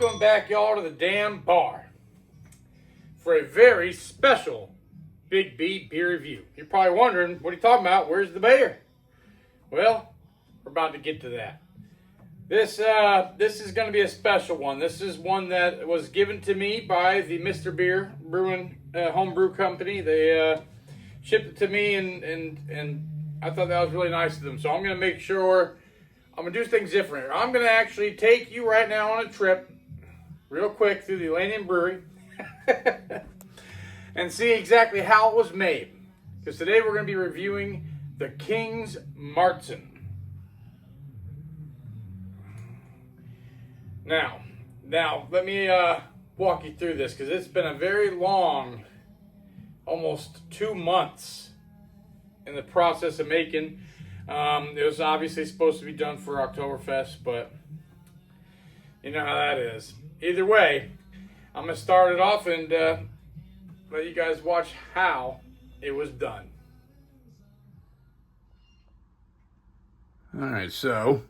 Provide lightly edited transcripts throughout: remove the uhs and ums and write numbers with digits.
Welcome back, y'all, to the damn bar for a very special Big B beer review. You're probably wondering, what are you talking about? Where's the beer? Well, we're about to get to that. This is going to be a special one. This is one that was given to me by the MrBeer Brewing Homebrew Company. They shipped it to me, and I thought that was really nice of them. So I'm going to make sure I'm going to do things different here. I'm going to actually take you right now on a trip real quick through the Alanean Brewery and see exactly how it was made. Because today we're going to be reviewing the King's Marzen. Now, let me walk you through this because it's been a very long, almost 2 months in the process of making. It was obviously supposed to be done for Oktoberfest, but you know how that is. Either way, I'm going to start it off and let you guys watch how it was done. Alright, so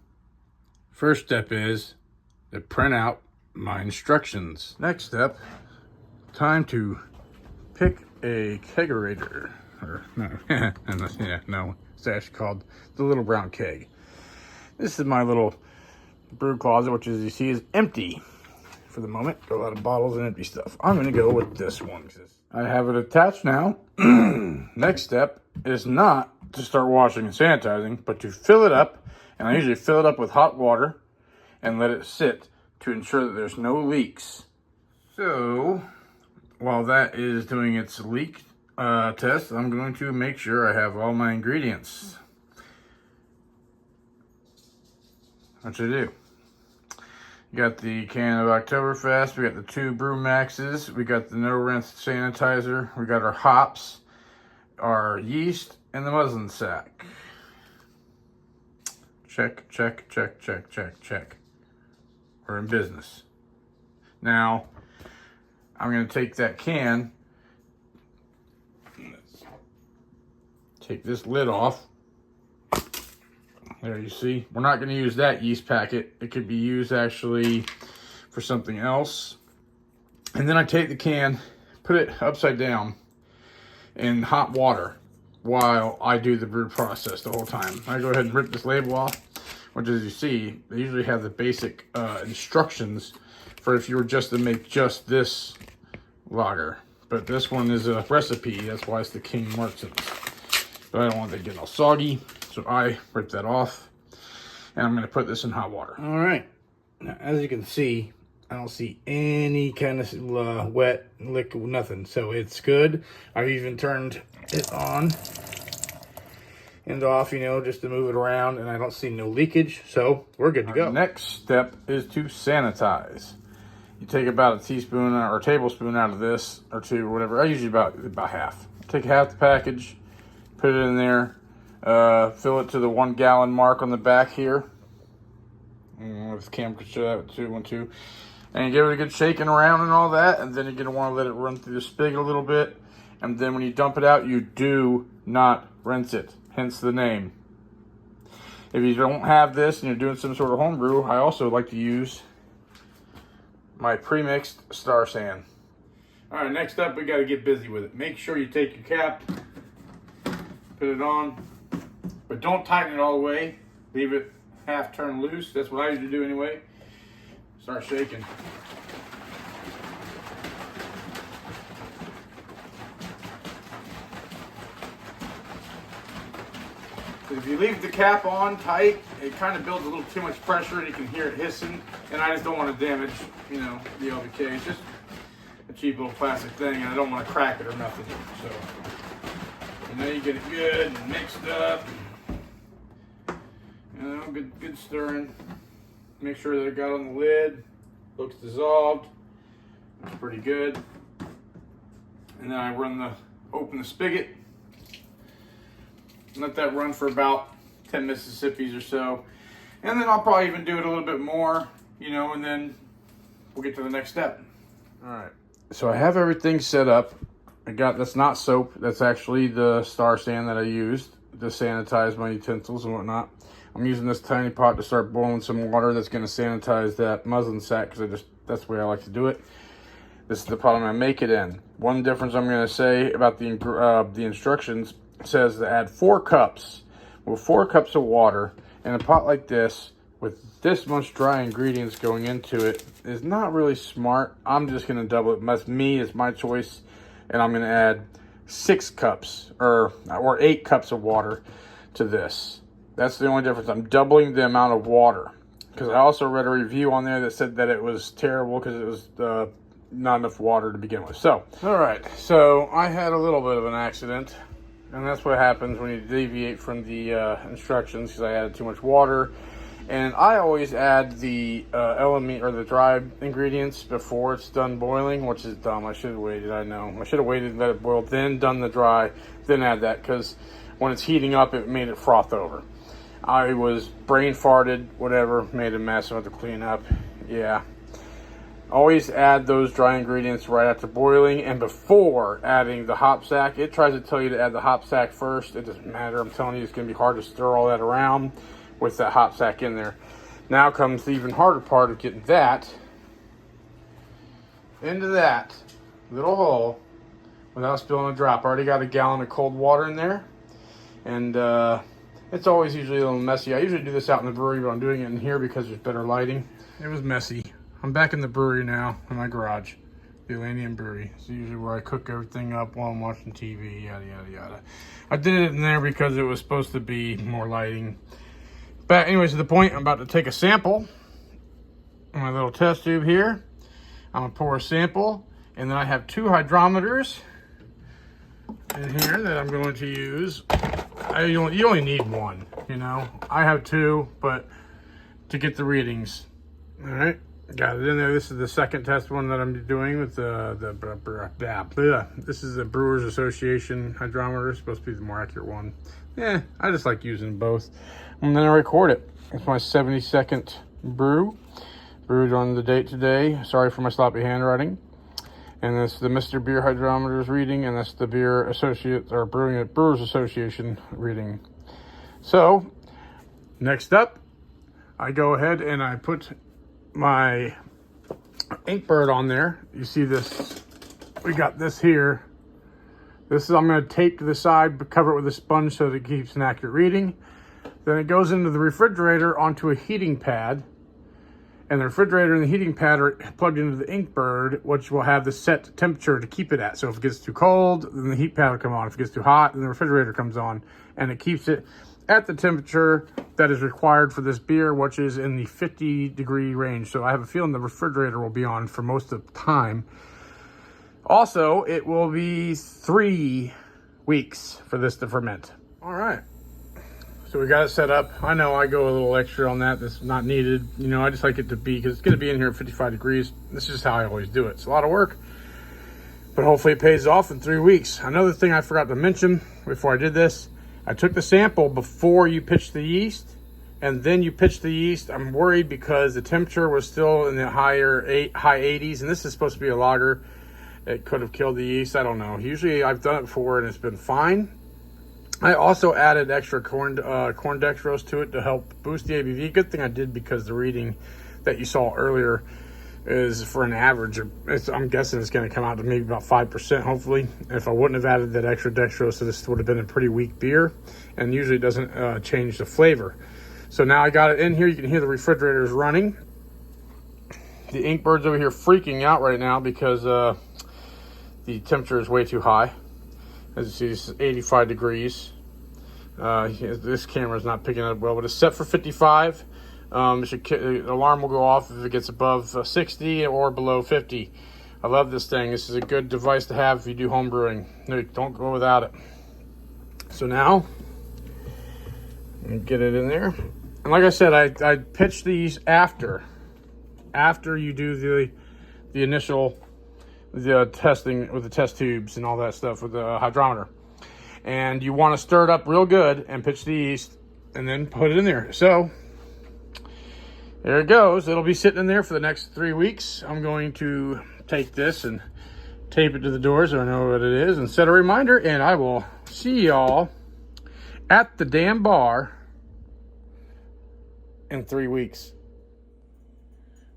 first step is to print out my instructions. Next step, time to pick a kegerator. Or no, no, it's actually called the little brown keg. This is my little brew closet, which as you see is empty for the moment. Got a lot of bottles and empty stuff. I'm going to go with this one. I have it attached now. Next step is not to start washing and sanitizing, but to fill it up. And I usually fill it up with hot water and let it sit to ensure that there's no leaks. So while that is doing its leak test, I'm going to make sure I have all my ingredients. What you do? You got the can of Oktoberfest, we got the 2 Brew Maxes, we got the no rinse sanitizer, we got our hops, our yeast, and the muslin sack. Check, check, check, check, check, check. We're in business. Now, I'm going to take that can, take this lid off. There you see. We're not going to use that yeast packet. It could be used actually for something else. And then I take the can, put it upside down in hot water while I do the brew process the whole time. I go ahead and rip this label off, which as you see, they usually have the basic instructions for if you were just to make just this lager. But this one is a recipe, that's why it's the King Marzen. But I don't want that getting all soggy, so I rip that off. And I'm going to put this in hot water. All right. Now, as you can see, I don't see any kind of wet liquid, nothing. So it's good. I've even turned it on and off, you know, just to move it around. And I don't see no leakage. So we're good to go. Next step is to sanitize. You take about a teaspoon or a tablespoon out of this, or 2, or whatever. I usually about half. Take half the package. Put it in there, fill it to the 1 gallon mark on the back here. If the camera could show that, 2, 1, 2. And you give it a good shaking around and all that, and then you're going to want to let it run through the spigot a little bit. And then when you dump it out, you do not rinse it, hence the name. If you don't have this and you're doing some sort of homebrew, I also like to use my pre-mixed Star San. All right, next up, we got to get busy with it. Make sure you take your cap, put it on, but don't tighten it all the way. Leave it half turned loose. That's what I usually do anyway. Start shaking. So if you leave the cap on tight, it kind of builds a little too much pressure and you can hear it hissing. And I just don't want to damage, you know, the LVK. It's just a cheap little plastic thing and I don't want to crack it or nothing. So and then you get it good and mixed up. You know, good stirring. Make sure that it got on the lid. Looks dissolved. That's pretty good. And then I open the spigot. Let that run for about 10 Mississippis or so. And then I'll probably even do it a little bit more, you know, and then we'll get to the next step. All right. So I have everything set up. That's not soap. That's actually the Star San that I used to sanitize my utensils and whatnot. I'm using this tiny pot to start boiling some water that's going to sanitize that muslin sack because I just That's the way I like to do it. This is the pot I'm going to make it in. One difference I'm going to say about the instructions says to add 4 cups. With 4 cups of water in a pot like this, with this much dry ingredients going into it, is not really smart. I'm just going to double it. That's me. It's my choice. And I'm going to add 6 cups or 8 cups of water to this. That's the only difference. I'm doubling the amount of water. Because I also read a review on there that said that it was terrible because it was not enough water to begin with. So, all right. So I had a little bit of an accident. And that's what happens when you deviate from the instructions, because I added too much water. And I always add the element or the dry ingredients before it's done boiling, which is dumb. I should have waited, I know. I should have waited, let it boil, then done the dry, then add that, because when it's heating up, it made it froth over. I was brain farted, whatever, made a mess, I had to clean up. Yeah. Always add those dry ingredients right after boiling and before adding the hop sack. It tries to tell you to add the hop sack first. It doesn't matter. I'm telling you, it's going to be hard to stir all that around with that hop sack in there. Now comes the even harder part of getting that into that little hole without spilling a drop. I already got a gallon of cold water in there. And it's always usually a little messy. I usually do this out in the brewery, but I'm doing it in here because there's better lighting. It was messy. I'm back in the brewery now, in my garage. The Alanean brewery. It's usually where I cook everything up while I'm watching TV, yada, yada, yada. I did it in there because it was supposed to be more lighting. But anyways, to the point, I'm about to take a sample. My little test tube here. I'm gonna pour a sample. And then I have 2 hydrometers in here that I'm going to use. You only need 1, you know. I have 2, but to get the readings. All right. Got it in there. This is the second test one that I'm doing with this is the Brewers Association hydrometer. It's supposed to be the more accurate one. Yeah, I just like using both. And then I record it. It's my 72nd brew. Brewed on the date today. Sorry for my sloppy handwriting. And that's the MrBeer hydrometers reading, and that's the Beer Associate or Brewers Association reading. So, next up, I go ahead and I put my Inkbird on there. You see this, we got this here. This is, I'm going to tape to the side, but cover it with a sponge so that it keeps an accurate reading. Then it goes into the refrigerator onto a heating pad. And the refrigerator and the heating pad are plugged into the Inkbird, which will have the set temperature to keep it at. So if it gets too cold, then the heat pad will come on. If it gets too hot, then the refrigerator comes on. And it keeps it at the temperature that is required for this beer, which is in the 50-degree range. So I have a feeling the refrigerator will be on for most of the time. Also, it will be 3 weeks for this to ferment. All right. So we got it set up. I know I go a little extra on that. That's not needed. You know, I just like it to be, because it's going to be in here at 55 degrees. This is how I always do it. It's a lot of work, but hopefully it pays off in 3 weeks. Another thing I forgot to mention before I did this, I took the sample before you pitch the yeast, and then you pitch the yeast. I'm worried because the temperature was still in the high 80s, and this is supposed to be a lager. It could have killed the yeast. I don't know. Usually I've done it before and it's been fine. I also added extra corn dextrose to it to help boost the ABV. Good thing I did, because the reading that you saw earlier is for an average. I'm guessing it's going to come out to maybe about 5%, hopefully. If I wouldn't have added that extra dextrose, so this would have been a pretty weak beer, and usually it doesn't change the flavor. So now I got it in here. You can hear the refrigerator is running. The Inkbird's over here freaking out right now because the temperature is way too high. As you see, it's 85 degrees. This camera is not picking it up well, but it's set for 55. The alarm will go off if it gets above 60 or below 50. I love this thing. This is a good device to have if you do home brewing. No, don't go without it. So now, get it in there. And like I said, I pitch these after you do the initial testing with the test tubes and all that stuff with the hydrometer. And you want to stir it up real good and pitch the yeast and then put it in there. So there it goes. It'll be sitting in there for the next 3 weeks. I'm going to take this and tape it to the door so I know what it is and set a reminder, and I will see y'all at the damn bar in 3 weeks.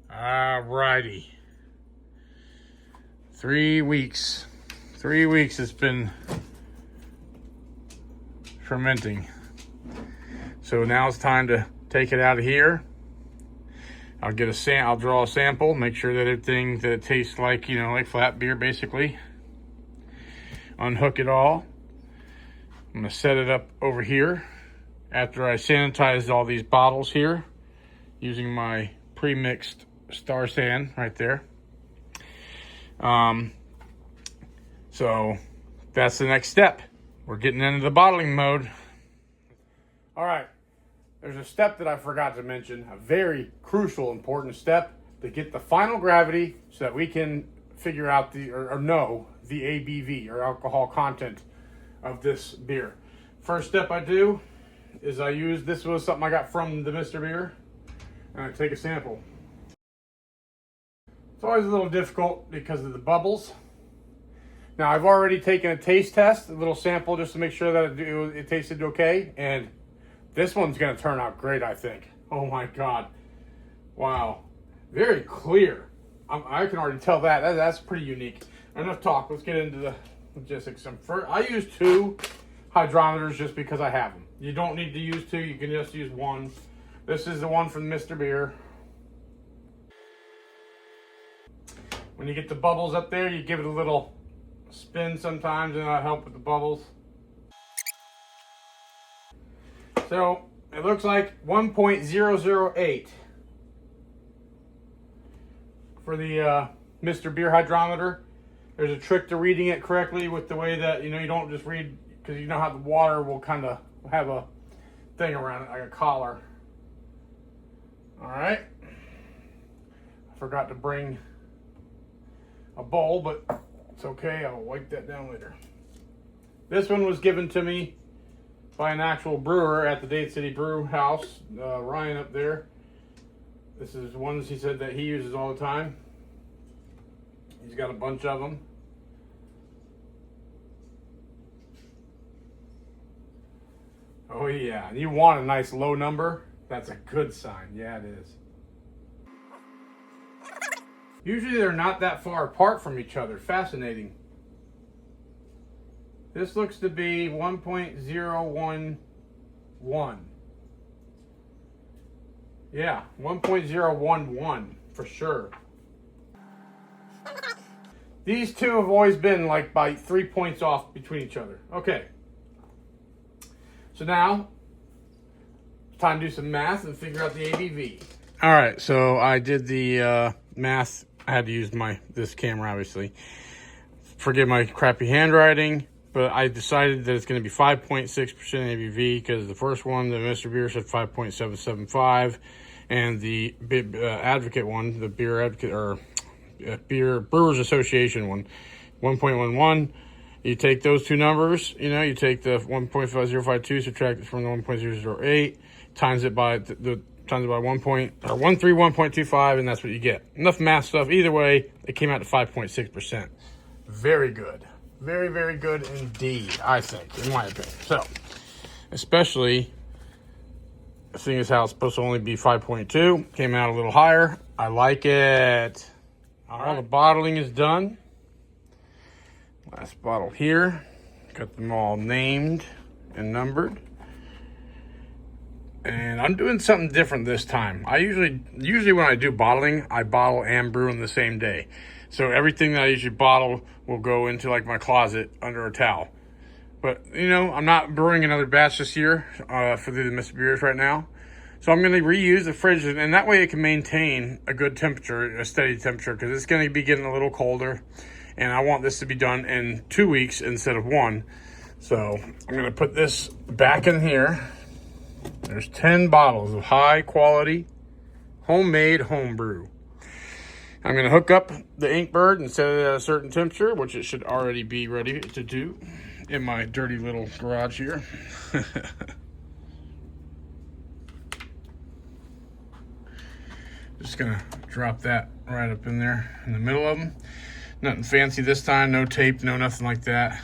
All righty. 3 weeks. 3 weeks it's been fermenting. So now it's time to take it out of here. I'll draw a sample, make sure that everything that it tastes like, you know, like flat beer basically. Unhook it all. I'm gonna set it up over here after I sanitized all these bottles here using my pre-mixed Star San right there. So that's the next step. We're getting into the bottling mode. All right, there's a step that I forgot to mention, a very crucial, important step to get the final gravity so that we can figure out or know the ABV or alcohol content of this beer. First step I do is this was something I got from the MrBeer, and I take a sample. It's always a little difficult because of the bubbles. Now I've already taken a taste test, a little sample just to make sure that it tasted okay, and this one's gonna turn out great, I think. Oh my God, wow, very clear. I can already tell that's pretty unique. Enough talk, let's get into the logistics. I use 2 hydrometers just because I have them. You don't need to use 2, you can just use 1. This is the one from MrBeer. When you get the bubbles up there, you give it a little spin sometimes, and that'll help with the bubbles. So it looks like 1.008 for the MrBeer hydrometer. There's a trick to reading it correctly with the way that, you know, you don't just read, because you know how the water will kind of have a thing around it, like a collar. All right. I forgot to bring a bowl, but it's okay. I'll wipe that down later. This one was given to me by an actual brewer at the Dade City Brew House, Ryan up there. This is ones he said that he uses all the time. He's got a bunch of them. Oh yeah, you want a nice low number? That's a good sign. Yeah, it is. Usually they're not that far apart from each other. Fascinating. This looks to be 1.011. Yeah, 1.011 for sure. These two have always been like by 3 points off between each other. Okay. So now, it's time to do some math and figure out the ABV. All right, so I did the math. I had to use this camera, obviously. Forgive my crappy handwriting, but I decided that it's going to be 5.6% ABV because the first one, the MrBeer, said 5.775, and the Advocate one, the Beer Advocate or Beer Brewers Association one, 1.11. You take those two numbers, you know, you take the 1.5052, subtract it from the 1.008, times it by times it by 131.25, and that's what you get. Enough math stuff. Either way, it came out to 5.6%. Very good. Very, very good indeed, I think, in my opinion. So, especially seeing as how it's supposed to only be 5.2, came out a little higher. I like it. All the bottling is done. Last bottle here. Got them all named and numbered. And I'm doing something different this time. I usually when I do bottling, I bottle and brew in the same day. So everything that I usually bottle will go into like my closet under a towel. But you know, I'm not brewing another batch this year for the MrBeers right now. So I'm going to reuse the fridge, and that way it can maintain a good temperature, a steady temperature, because it's going to be getting a little colder. And I want this to be done in 2 weeks instead of 1. So I'm going to put this back in here. There's 10 bottles of high quality homemade homebrew. I'm going to hook up the Inkbird and set it at a certain temperature, which it should already be ready to do in my dirty little garage here. Just going to drop that right up in there in the middle of them. Nothing fancy this time, no tape, no nothing like that.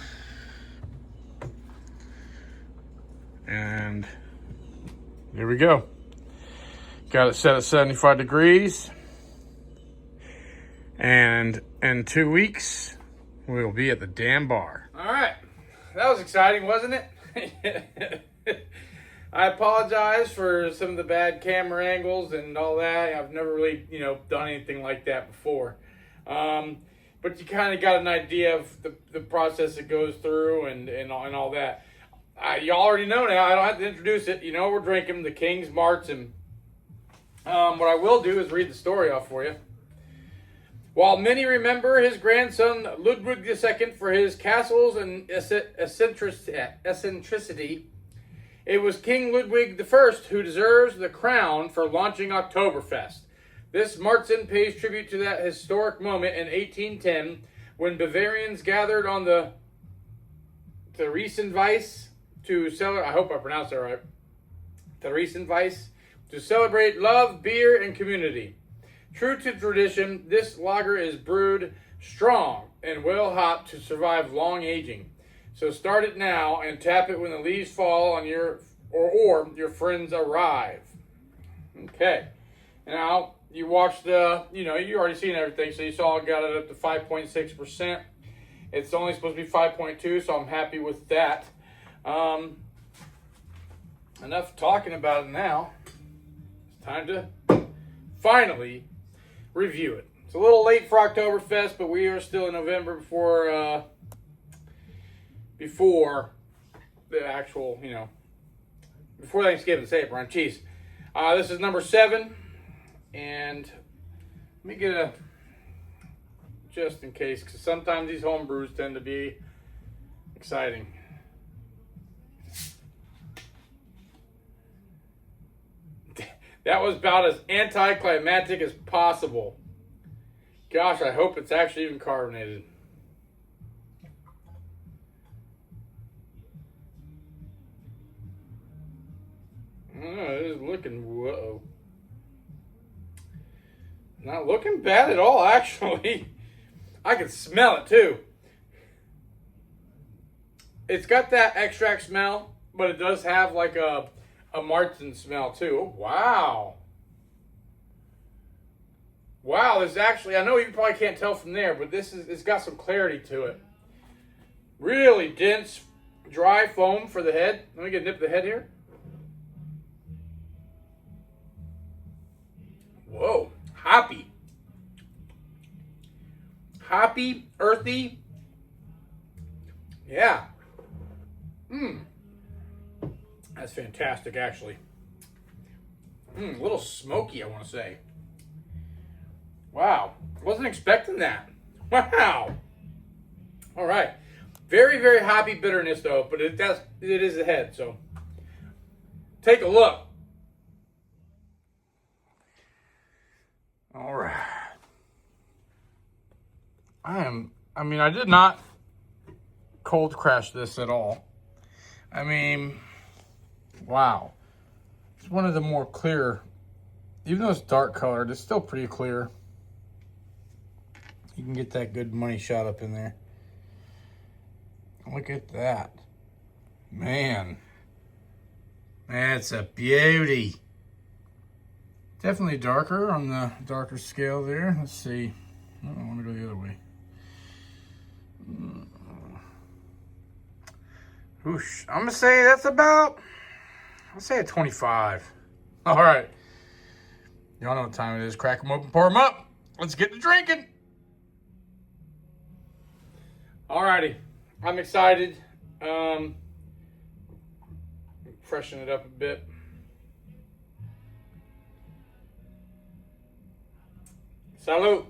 And here we go. Got it set at 75 degrees. And in 2 weeks, we'll be at the damn bar. All right. That was exciting, wasn't it? I apologize for some of the bad camera angles and all that. I've never really, done anything like that before. But you kind of got an idea of the process it goes through and all that. You already know now. I don't have to introduce it. You know we're drinking the King's Marzen. What I will do is read the story off for you. While many remember his grandson Ludwig II for his castles and eccentricity, it was King Ludwig I who deserves the crown for launching Oktoberfest. This Marzen pays tribute to that historic moment in 1810 when Bavarians gathered on the Theresienwiese to celebrate. I hope I pronounced that right. Theresienwiese to celebrate love, beer, and community. True to tradition, this lager is brewed strong and well hopped to survive long aging. So start it now and tap it when the leaves fall on your friends arrive. Okay. Now, you watched you already seen everything, so you saw I got it up to 5.6%. It's only supposed to be 5.2, so I'm happy with that. Enough talking about it now. It's time to finally review it. It's a little late for Oktoberfest, but we are still in November before the actual, before Thanksgiving. Say it, Brian. Jeez. This is number 7, and let me get a, just in case, because sometimes these home brews tend to be exciting. That was about as anticlimactic as possible. Gosh, I hope it's actually even carbonated. It is looking, whoa. Not looking bad at all, actually. I can smell it, too. It's got that extract smell, but it does have like a Marzen smell too. Oh, wow. Wow, this actually, I know you probably can't tell from there, but it's got some clarity to it. Really dense, dry foam for the head. Let me get a nip of the head here. Whoa, hoppy. Hoppy, earthy. Yeah. That's fantastic, actually. A little smoky, I want to say. Wow. Wasn't expecting that. Wow. All right. Very, very hoppy bitterness, though, but it is the head, so take a look. All right. I did not cold crash this at all. Wow. It's one of the more clear, even though it's dark colored, it's still pretty clear. You can get that good money shot up in there. Look at that. Man. That's a beauty. Definitely darker on the darker scale there. Let's see. I want to go the other way. Whoosh. I'm going to say that's about, I'll say a 25. All right. Y'all know what time it is. Crack them open, pour them up. Let's get to drinking. All righty. I'm excited. Freshen it up a bit. Salute.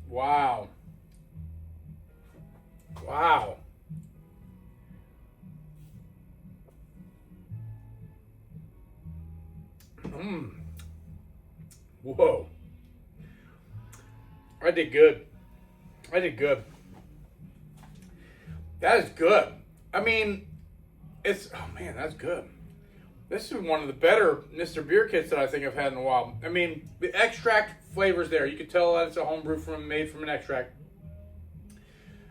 Wow. Wow. Whoa. I did good. That is good. Oh man, that's good. This is one of the better MrBeer kits that I think I've had in a while. The extract flavors there. You can tell that it's a homebrew made from an extract.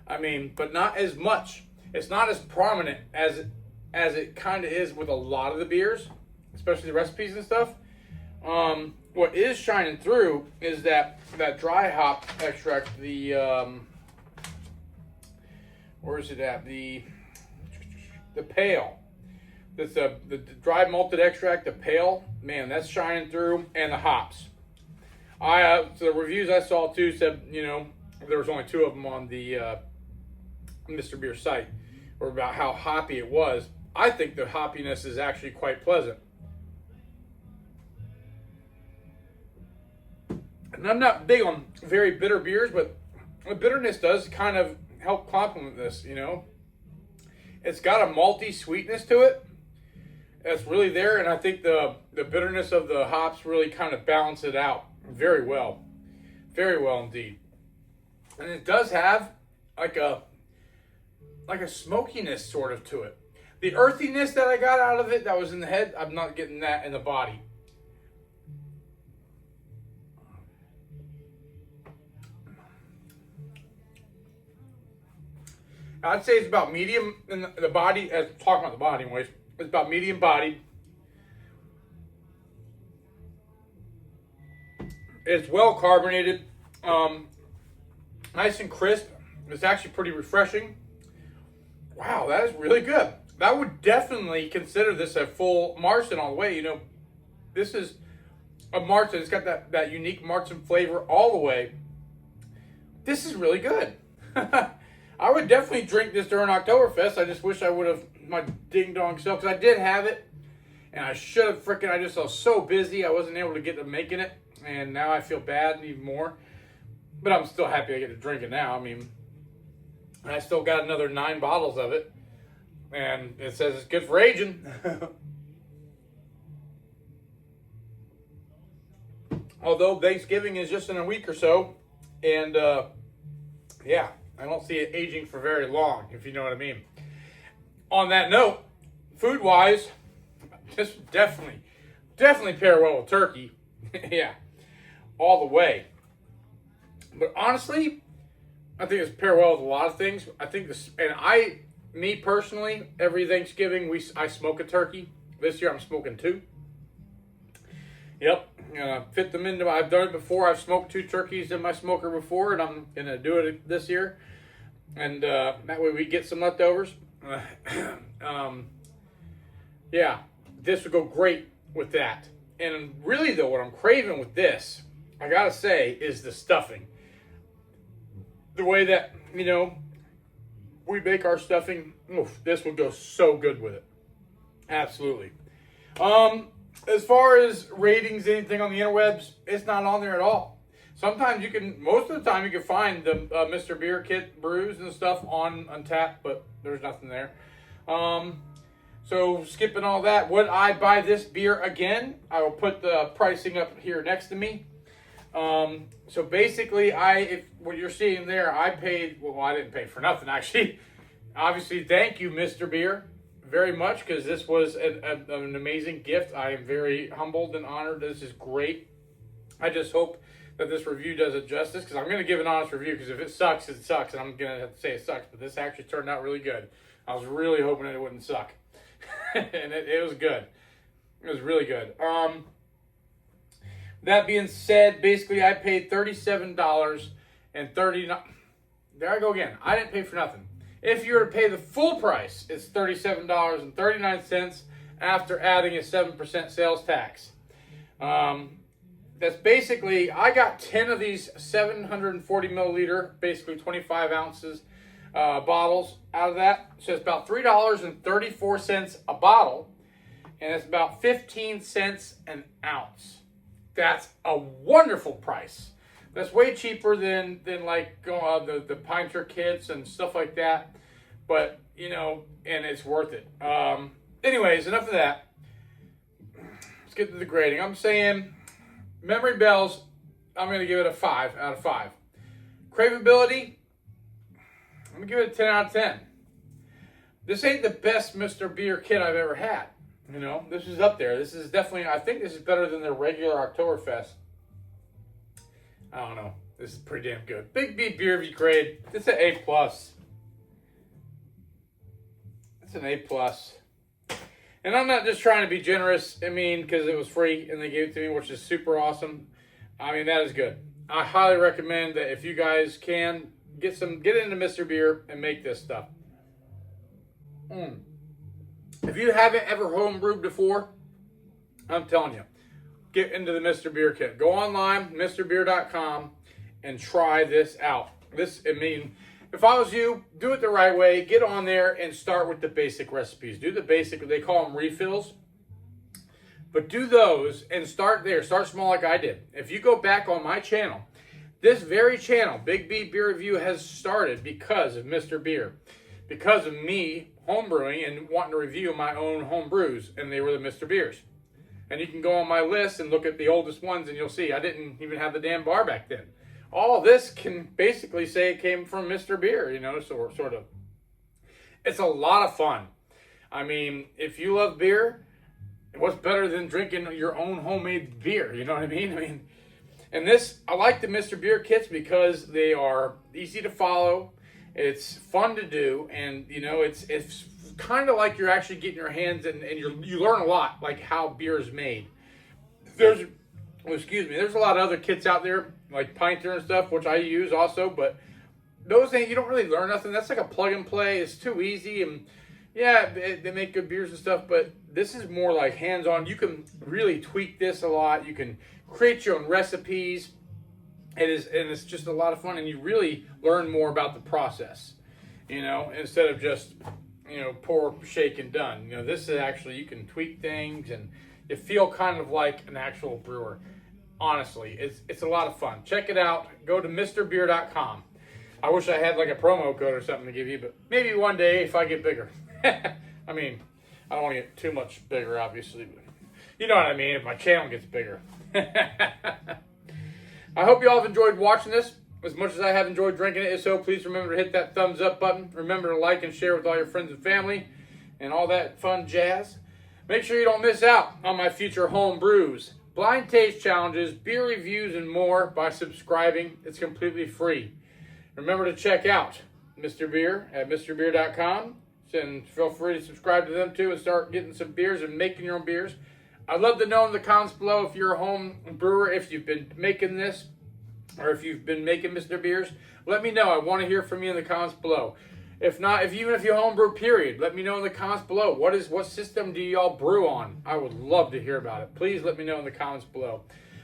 But not as much. It's not as prominent as it kind of is with a lot of the beers, especially the recipes and stuff. What is shining through is that dry hop extract, the where is it at? The pale. That's the dry malted extract, the pale. Man, that's shining through, and the hops. So the reviews I saw too said, you know, there was only 2 of them on the MrBeer site, or about how hoppy it was. I think the hoppiness is actually quite pleasant. And I'm not big on very bitter beers, but the bitterness does kind of help complement this, you know. It's got a malty sweetness to it that's really there, and I think the bitterness of the hops really kind of balance it out very well. Very well indeed. And it does have like a smokiness sort of to it. The earthiness that I got out of it that was in the head, I'm not getting that in the body. I'd say it's about medium in the body, as talking about the body anyways, it's about medium bodied. It's well carbonated, nice and crisp. It's actually pretty refreshing. Wow, that is really good. I would definitely consider this a full Marzen all the way. You know, this is a Marzen. It's got that unique Marzen flavor all the way. This is really good. I would definitely drink this during Oktoberfest. I just wish I would have my ding dong self, because I did have it, and I should have I was so busy I wasn't able to get to making it, and now I feel bad even more. But I'm still happy I get to drink it now. I mean, I still got another 9 bottles of it, and it says it's good for aging. Although Thanksgiving is just in a week or so, and yeah, I don't see it aging for very long, if you know what I mean. On that note, food-wise, this definitely pair well with turkey. Yeah, all the way. But honestly, I think it's pair well with a lot of things. I think this, and me personally, every Thanksgiving I smoke a turkey. This year I'm smoking 2. Yep, fit them into. I've done it before. I've smoked 2 turkeys in my smoker before, and I'm gonna do it this year. And that way we get some leftovers. Yeah, this would go great with that. And really, though, what I'm craving with this, I gotta say, is the stuffing. The way that, you know, we make our stuffing, oof, this would go so good with it. Absolutely. As far as ratings, anything on the interwebs, it's not on there at all. Sometimes most of the time you can find the MrBeer kit brews and stuff on Untappd, but there's nothing there. So skipping all that, would I buy this beer again? I will put the pricing up here next to me. So basically, if what you're seeing there, I paid, well, I didn't pay for nothing actually. Obviously, thank you, MrBeer, very much, because this was an amazing gift. I am very humbled and honored. This is great. I just hope that this review does it justice, because I'm going to give an honest review, because if it sucks, it sucks, and I'm going to have to say it sucks, but this actually turned out really good. I was really hoping that it wouldn't suck. And it was good. It was really good. That being said, basically I paid $37.39. There I go again. I didn't pay for nothing. If you were to pay the full price, it's $37.39 after adding a 7% sales tax. That's basically, I got 10 of these 740 milliliter, basically 25 ounces bottles out of that. So it's about $3.34 a bottle, and it's about 15 cents an ounce. That's a wonderful price. That's way cheaper than like the Pinter kits and stuff like that. But, you know, and it's worth it. Anyways, enough of that. Let's get to the grading. I'm saying Memory Bells, I'm going to give it a 5 out of 5. Craveability, I'm going to give it a 10 out of 10. This ain't the best MrBeer kit I've ever had. You know, this is up there. This is definitely, I think this is better than their regular Oktoberfest. I don't know. This is pretty damn good. Big B Beer V grade. It's an A+. It's an A+. And I'm not just trying to be generous, I mean, because it was free and they gave it to me, which is super awesome. I mean, that is good. I highly recommend that if you guys can, get into MrBeer and make this stuff. If you haven't ever homebrewed before, I'm telling you, get into the MrBeer kit. Go online, MrBeer.com, and try this out. If I was you, do it the right way. Get on there and start with the basic recipes. Do the basic, they call them refills. But do those and start there. Start small like I did. If you go back on my channel, this very channel, Big B Beer Review, has started because of MrBeer. Because of me homebrewing and wanting to review my own home brews, and they were the MrBeers. And you can go on my list and look at the oldest ones, and you'll see I didn't even have the damn bar back then. All this can basically say it came from MrBeer, you know, sort of. It's a lot of fun. I mean, if you love beer, what's better than drinking your own homemade beer? You know what I mean? And I like the MrBeer kits because they are easy to follow. It's fun to do, and you know, it's kind of like you're actually getting your hands and you learn a lot, like how beer is made. There's a lot of other kits out there, like Pinter and stuff, which I use also, but those things, you don't really learn nothing. That's like a plug and play. It's too easy, and yeah, they make good beers and stuff, but this is more like hands-on. You can really tweak this a lot. You can create your own recipes. It's just a lot of fun, and you really learn more about the process, you know, instead of just, you know, pour, shake, and done. You know, this is actually, you can tweak things, and you feel kind of like an actual brewer. Honestly, it's a lot of fun. Check it out. Go to MrBeer.com. I wish I had like a promo code or something to give you, but maybe one day if I get bigger. I mean, I don't want to get too much bigger, obviously, but you know what I mean, if my channel gets bigger. I hope you all have enjoyed watching this as much as I have enjoyed drinking it. If so, please remember to hit that thumbs up button. Remember to like and share with all your friends and family and all that fun jazz. Make sure you don't miss out on my future home brews, blind taste challenges, beer reviews, and more by subscribing. It's completely free. Remember to check out MrBeer at MrBeer.com. And feel free to subscribe to them too and start getting some beers and making your own beers. I'd love to know in the comments below if you're a home brewer, if you've been making this, or if you've been making MrBeers. Let me know. I want to hear from you in the comments below. If not, even if you homebrew, period, let me know in the comments below. What system do y'all brew on? I would love to hear about it. Please let me know in the comments below.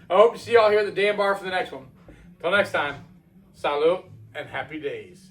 I hope to see y'all here at the damn bar for the next one. Until next time, salute and happy days.